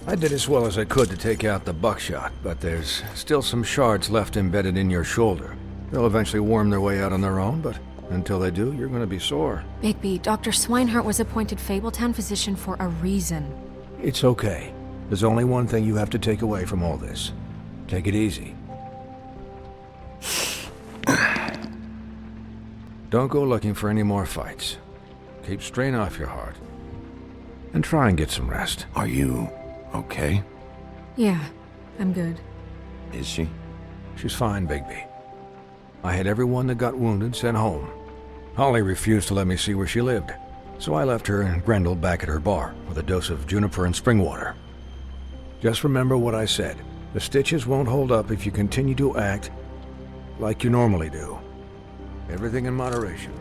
I did as well as I could to take out the buckshot, but there's still some shards left embedded in your shoulder. They'll eventually worm their way out on their own, but until they do, you're gonna be sore. Bigby, Dr. Swinehart was appointed Fabletown physician for a reason. It's okay. There's only one thing you have to take away from all this. Take it easy. Don't go looking for any more fights. Keep strain off your heart. And try and get some rest. Are you okay? Yeah, I'm good. Is she? She's fine, Bigby. I had everyone that got wounded sent home. Holly refused to let me see where she lived, so I left her and Grendel back at her bar with a dose of juniper and spring water. Just remember what I said. The stitches won't hold up if you continue to act like you normally do. Everything in moderation.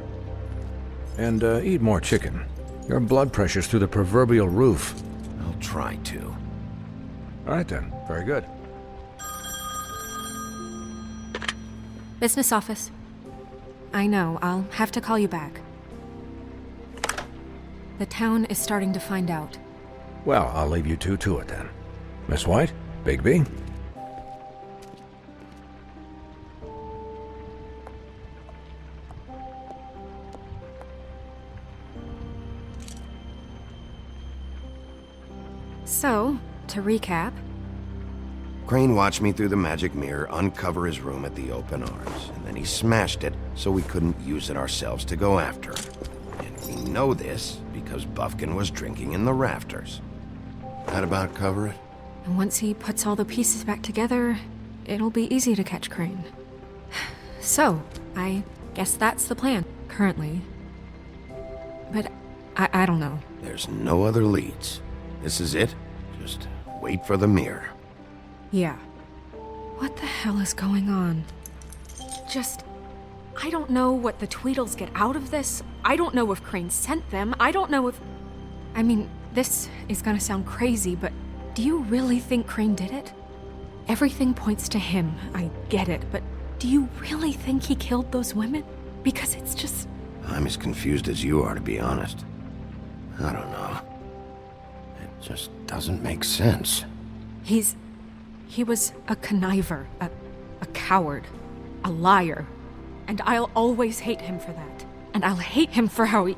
And eat more chicken. Your blood pressure's through the proverbial roof. I'll try to. All right then, very good. Business office. I know, I'll have to call you back. The town is starting to find out. Well, I'll leave you two to it then. Miss White, Bigby. So, to recap... Crane watched me through the magic mirror uncover his room at the open arms, and then he smashed it so we couldn't use it ourselves to go after him. And we know this because Buffkin was drinking in the rafters. That about cover it? And once he puts all the pieces back together, it'll be easy to catch Crane. So, I guess that's the plan, currently. But I don't know. There's no other leads. This is it. Just wait for the mirror. Yeah. What the hell is going on? I don't know what the Tweedles get out of this. I don't know if Crane sent them. I don't know if... I mean, this is gonna sound crazy, but do you really think Crane did it? Everything points to him, I get it, but do you really think he killed those women? Because it's just... I'm as confused as you are, to be honest. I don't know. It just doesn't make sense. He was a conniver, a coward, a liar. And I'll always hate him for that. And I'll hate him for how he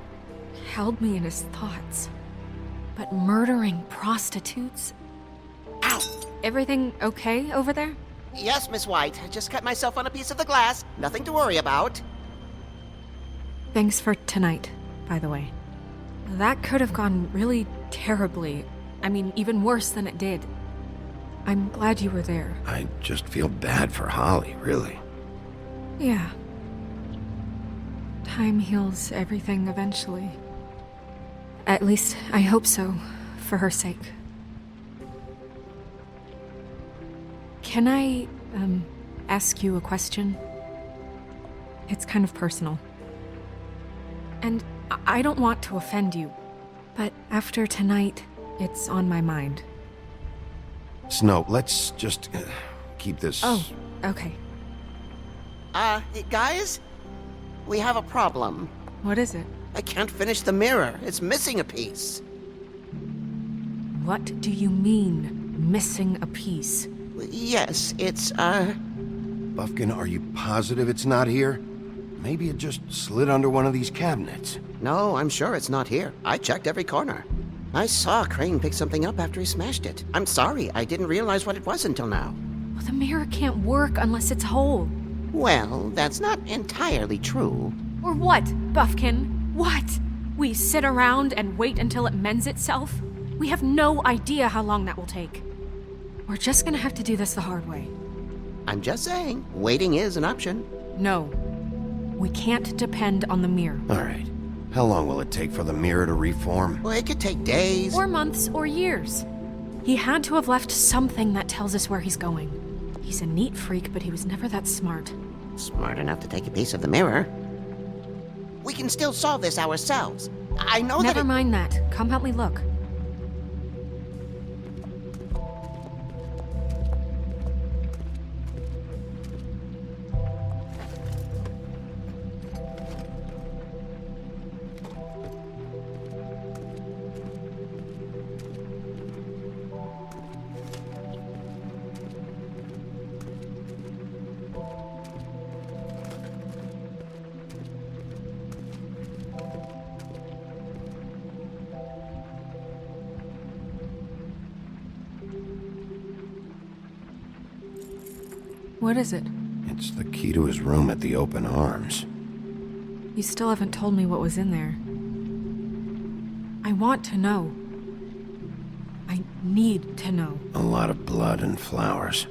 held me in his thoughts. But murdering prostitutes? Ow! Everything okay over there? Yes, Miss White. I just cut myself on a piece of the glass. Nothing to worry about. Thanks for tonight, by the way. That could have gone really terribly. I mean, even worse than it did. I'm glad you were there. I just feel bad for Holly, really. Yeah. Time heals everything eventually. At least, I hope so, for her sake. Can I, ask you a question? It's kind of personal. And I don't want to offend you, but after tonight, it's on my mind. Snow, let's just keep this... Oh, okay. Guys? We have a problem. What is it? I can't finish the mirror. It's missing a piece. What do you mean, missing a piece? Yes, it's, Buffkin, are you positive it's not here? Maybe it just slid under one of these cabinets. No, I'm sure it's not here. I checked every corner. I saw Crane pick something up after he smashed it. I'm sorry, I didn't realize what it was until now. Well, the mirror can't work unless it's whole. Well, that's not entirely true. Or what, Buffkin? What? We sit around and wait until it mends itself? We have no idea how long that will take. We're just gonna have to do this the hard way. I'm just saying, waiting is an option. No. We can't depend on the mirror. All right. How long will it take for the mirror to reform? Well, it could take days. Or months, or years. He had to have left something that tells us where he's going. He's a neat freak, but he was never that smart. Smart enough to take a piece of the mirror. We can still solve this ourselves. I know Never mind that. Come help me look. What is it? It's the key to his room at the open arms. You still haven't told me what was in there. I want to know. I need to know. A lot of blood and flowers.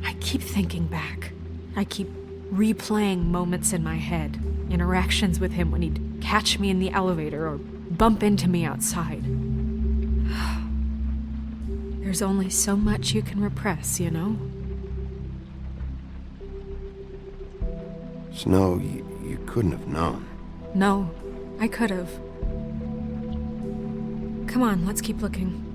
I keep thinking back. I keep replaying moments in my head. Interactions with him when he'd catch me in the elevator or bump into me outside. There's only so much you can repress, you know? Snow, you couldn't have known. No, I could have. Come on, let's keep looking.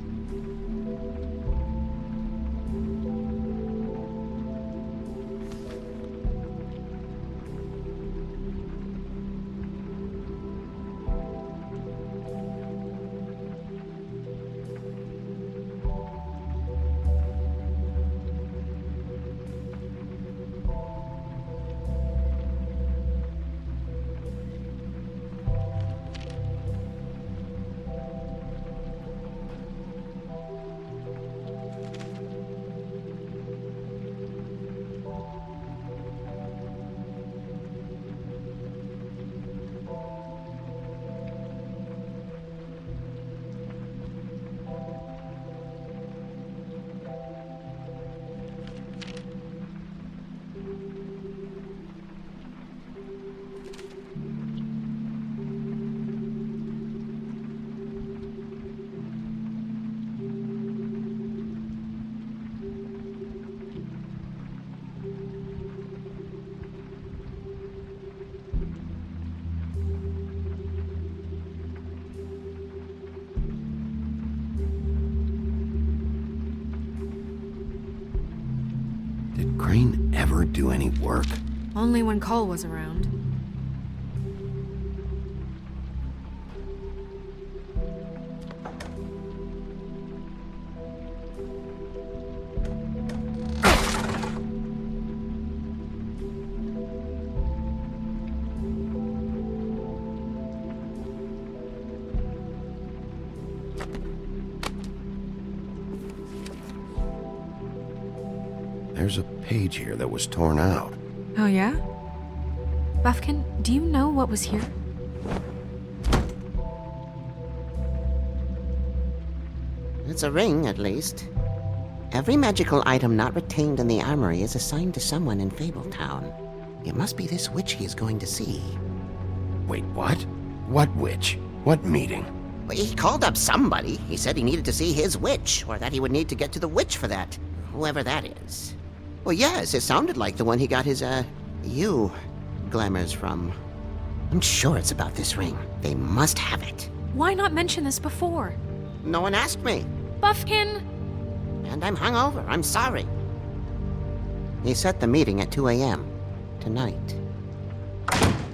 Did Crane ever do any work? Only when Cole was around. There's a page here that was torn out. Oh yeah? Buffkin, do you know what was here? It's a ring, at least. Every magical item not retained in the armory is assigned to someone in Fabletown. It must be this witch he is going to see. Wait, what? What witch? What meeting? Well, he called up somebody. He said he needed to see his witch, or that he would need to get to the witch for that. Whoever that is. Well, yes, it sounded like the one he got his, glamours from. I'm sure it's about this ring. They must have it. Why not mention this before? No one asked me. Buffkin! And I'm hungover. I'm sorry. He set the meeting at 2 a.m. tonight.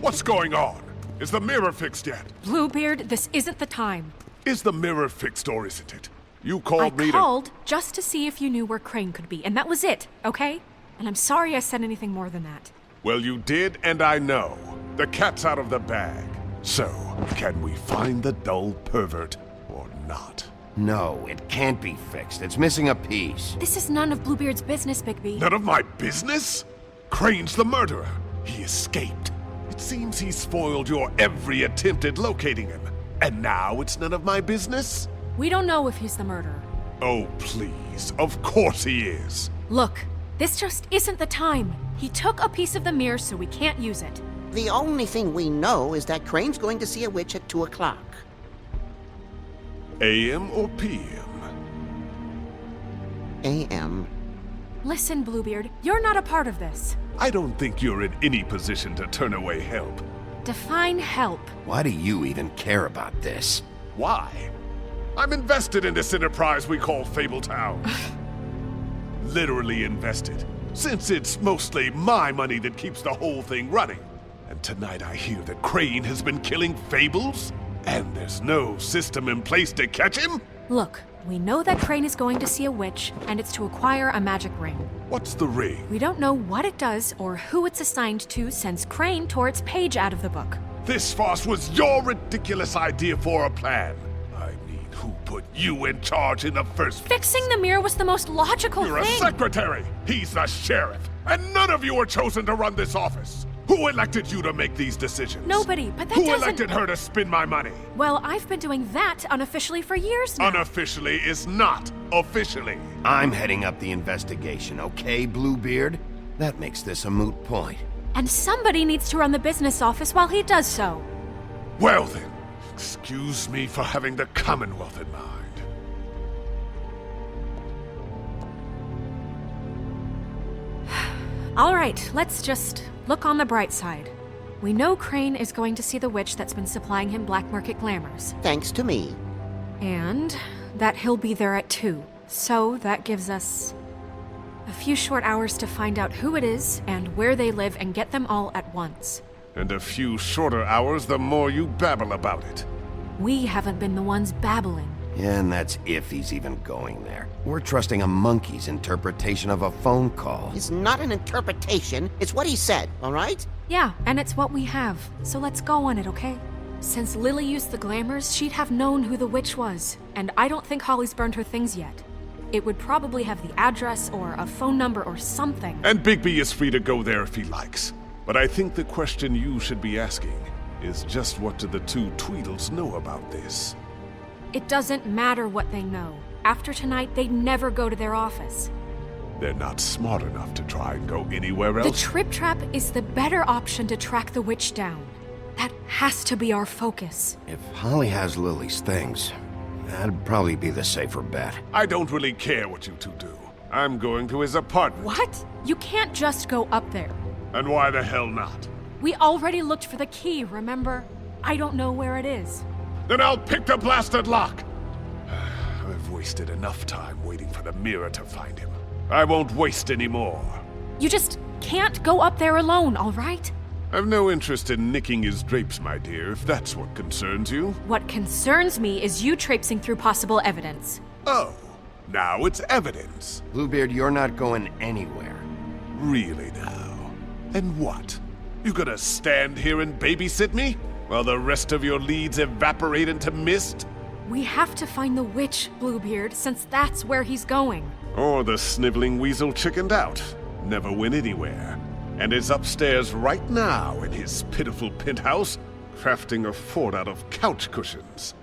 What's going on? Is the mirror fixed yet? Bluebeard, this isn't the time. Is the mirror fixed or isn't it? You called me I called just to see if you knew where Crane could be, and that was it, okay? And I'm sorry I said anything more than that. Well, you did, and I know. The cat's out of the bag. So, can we find the dull pervert or not? No, it can't be fixed. It's missing a piece. This is none of Bluebeard's business, Bigby. None of my business? Crane's the murderer. He escaped. It seems he spoiled your every attempt at locating him. And now it's none of my business? We don't know if he's the murderer. Oh, please. Of course he is. Look, this just isn't the time. He took a piece of the mirror, so we can't use it. The only thing we know is that Crane's going to see a witch at 2 o'clock. AM or PM? A.M. Listen, Bluebeard, you're not a part of this. I don't think you're in any position to turn away help. Define help. Why do you even care about this? Why? I'm invested in this enterprise we call Fabletown. Literally invested, since it's mostly my money that keeps the whole thing running. And tonight I hear that Crane has been killing Fables, and there's no system in place to catch him? Look, we know that Crane is going to see a witch, and it's to acquire a magic ring. What's the ring? We don't know what it does or who it's assigned to since Crane tore its page out of the book. This farce was your ridiculous idea for a plan. I mean, who put you in charge in the first place? Fixing the mirror was the most logical You're a thing. secretary! He's the sheriff! And none of you are chosen to run this office! Who elected you to make these decisions? Nobody, but that Who doesn't... elected her to spend my money? Well, I've been doing that unofficially for years now. Unofficially is not officially. I'm heading up the investigation, okay, Bluebeard? That makes this a moot point. And somebody needs to run the business office while he does so. Well then, excuse me for having the Commonwealth in mind. All right, let's just look on the bright side. We know Crane is going to see the witch that's been supplying him black market glamours. Thanks to me. And that he'll be there at 2. So that gives us a few short hours to find out who it is and where they live and get them all at once. And a few shorter hours the more you babble about it. We haven't been the ones babbling. Yeah, and that's if he's even going there. We're trusting a monkey's interpretation of a phone call. It's not an interpretation, it's what he said, all right? Yeah, and it's what we have. So let's go on it, okay? Since Lily used the glamours, she'd have known who the witch was. And I don't think Holly's burned her things yet. It would probably have the address or a phone number or something. And Bigby is free to go there if he likes. But I think the question you should be asking is just what do the two Tweedles know about this? It doesn't matter what they know. After tonight, they'd never go to their office. They're not smart enough to try and go anywhere The else. Trip Trap is the better option to track the witch down. That has to be our focus. If Holly has Lily's things, that'd probably be the safer bet. I don't really care what you two do. I'm going to his apartment. What? You can't just go up there. And why the hell not? We already looked for the key, remember? I don't know where it is. Then I'll pick the blasted lock! I've wasted enough time waiting for the mirror to find him. I won't waste any more. You just can't go up there alone, all right? I've no interest in nicking his drapes, my dear, if that's what concerns you. What concerns me is you traipsing through possible evidence. Oh, now it's evidence. Bluebeard, you're not going anywhere. Really now? And what? You gonna stand here and babysit me? While the rest of your leads evaporate into mist? We have to find the witch, Bluebeard, since that's where he's going. Or the sniveling weasel chickened out, never went anywhere, and is upstairs right now in his pitiful penthouse, crafting a fort out of couch cushions.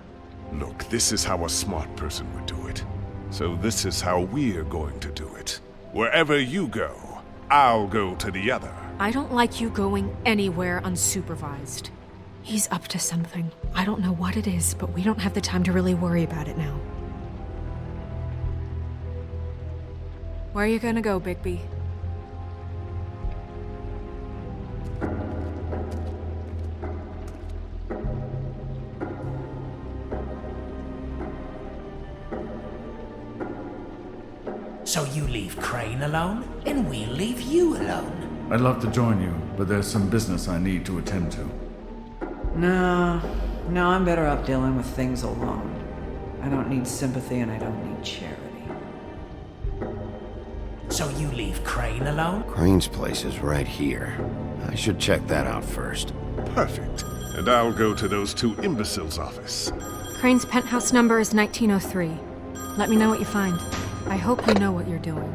Look, this is how a smart person would do it. So this is how we're going to do it. Wherever you go, I'll go to the other. I don't like you going anywhere unsupervised. He's up to something. I don't know what it is, but we don't have the time to really worry about it now. Where are you gonna go, Bigby? So you leave Crane alone, and we'll leave you alone. I'd love to join you, but there's some business I need to attend to. No, I'm better off dealing with things alone. I don't need sympathy and I don't need charity. So you leave Crane alone? Crane's place is right here. I should check that out first. Perfect. And I'll go to those two imbeciles' office. Crane's penthouse number is 1903. Let me know what you find. I hope you know what you're doing.